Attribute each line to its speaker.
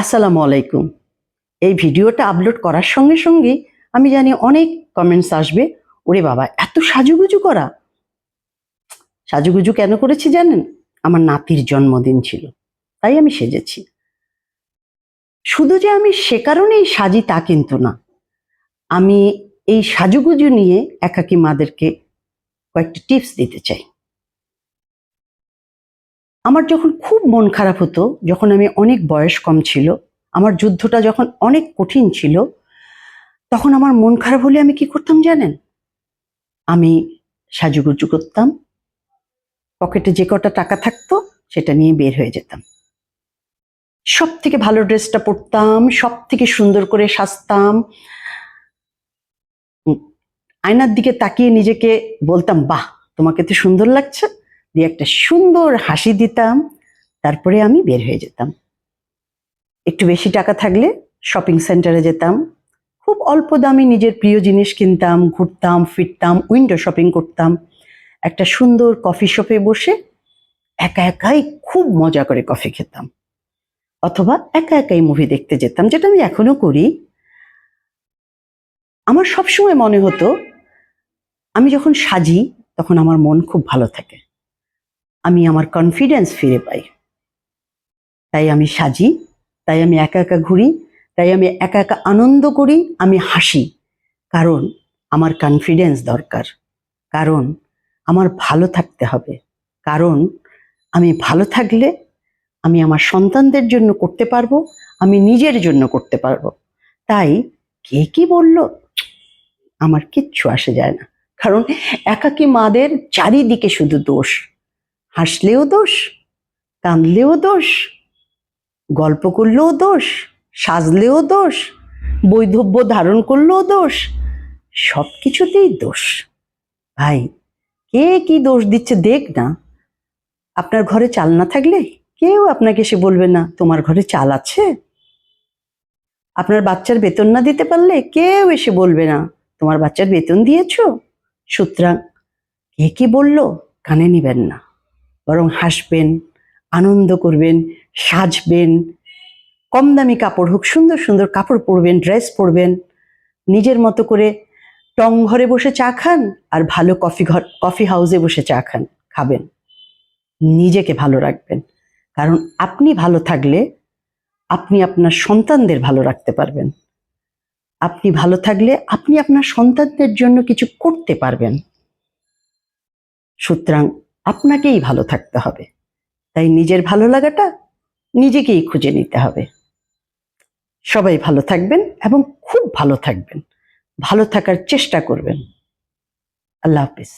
Speaker 1: আসসালামু আলাইকুম। এই ভিডিওটা আপলোড করার সঙ্গে সঙ্গেই আমি জানি অনেক কমেন্টস আসবে, ওরে বাবা এত সাজুগুজু করা। সাজুগুজু কেন করেছি জানেন? আমার নাতির জন্মদিন ছিল, তাই আমি সেজেছি। শুধু যে আমি সে কারণেই সাজি তা কিন্তু না। আমি এই সাজুগুজু নিয়ে একাকী মাদেরকে কয়েকটি টিপস দিতে চাই। আমার যখন খুব মন খারাপ হতো, যখন আমি অনেক বয়স কম ছিল, আমার যুদ্ধটা যখন অনেক কঠিন ছিল, তখন আমার মন খারাপ হলে আমি কি করতাম জানেন? আমি সাজুগুজু করতাম, পকেটে যে কটা টাকা থাকতো সেটা নিয়ে বের হয়ে যেতাম। সব থেকে ভালো ড্রেসটা পরতাম, সব থেকে সুন্দর করে সাজতাম, আয়নার দিকে তাকিয়ে নিজেকে বলতাম, বাহ তোমাকে তো সুন্দর লাগছে, দিয়ে একটা সুন্দর হাসি দিতাম, তারপরে আমি বের হয়ে যেতাম। একটু বেশি টাকা থাকলে শপিং সেন্টারে যেতাম, খুব অল্প দামে নিজের প্রিয় জিনিস কিনতাম, ঘুরতাম ফিরতাম, উইন্ডো শপিং করতাম। একটা সুন্দর কফি শপে বসে একা একাই খুব মজা করে কফি খেতাম, অথবা একা একাই মুভি দেখতে যেতাম, যেটা আমি এখনো করি। আমার সবসময় মনে হতো আমি যখন সাজি তখন আমার মন খুব ভালো থাকে, আমি আমার কনফিডেন্স ফিরে পাই। তাই আমি সাজি, তাই আমি একা একা ঘুরি, তাই আমি একা একা আনন্দ করি, আমি হাসি। কারণ আমার কনফিডেন্স দরকার, কারণ আমার ভালো থাকতে হবে, কারণ আমি ভালো থাকলে আমি আমার সন্তানদের জন্য করতে পারবো, আমি নিজের জন্য করতে পারবো। তাই কে কি বলল আমার কিচ্ছু আসে যায় না, কারণ একাকী মাদের চারিদিকে শুধু দোষ। হাসলেও দোষ, কাঁদলেও দোষ, গল্প করলেও দোষ, সাজলেও দোষ, বৈধব্য ধারণ করলেও দোষ, সব কিছুতেই দোষ। ভাই, কে কি দোষ দিচ্ছে দেখ না। আপনার ঘরে চাল না থাকলে কেউ আপনাকে এসে বলবে না তোমার ঘরে চাল আছে। আপনার বাচ্চার বেতন না দিতে পারলে কেউ এসে বলবে না তোমার বাচ্চার বেতন দিয়েছো। সুতরাং কে কি বললো কানে নিবেন না, বরং হাসবেন, আনন্দ করবেন, সাজবেন, কম দামি কাপড় হোক, সুন্দর সুন্দর কাপড় পরবেন, ড্রেস পরবেন, নিজের মতো করে টং ঘরে বসে চা খান, আর ভালো কফি হাউসে বসে চা খাবেন। নিজেকে ভালো রাখবেন, কারণ আপনি ভালো থাকলে আপনি আপনার সন্তানদের ভালো রাখতে পারবেন। আপনি ভালো থাকলে আপনি আপনার সন্তানদের জন্য কিছু করতে পারবেন। সুতরাং আপনাকেই ভালো থাকতে হবে, তাই নিজের ভালো লাগাটা নিজেকেই খুঁজে নিতে হবে। সবাই ভালো থাকবেন এবং খুব ভালো থাকবেন, ভালো থাকার চেষ্টা করবেন। আল্লাহ হাফিজ।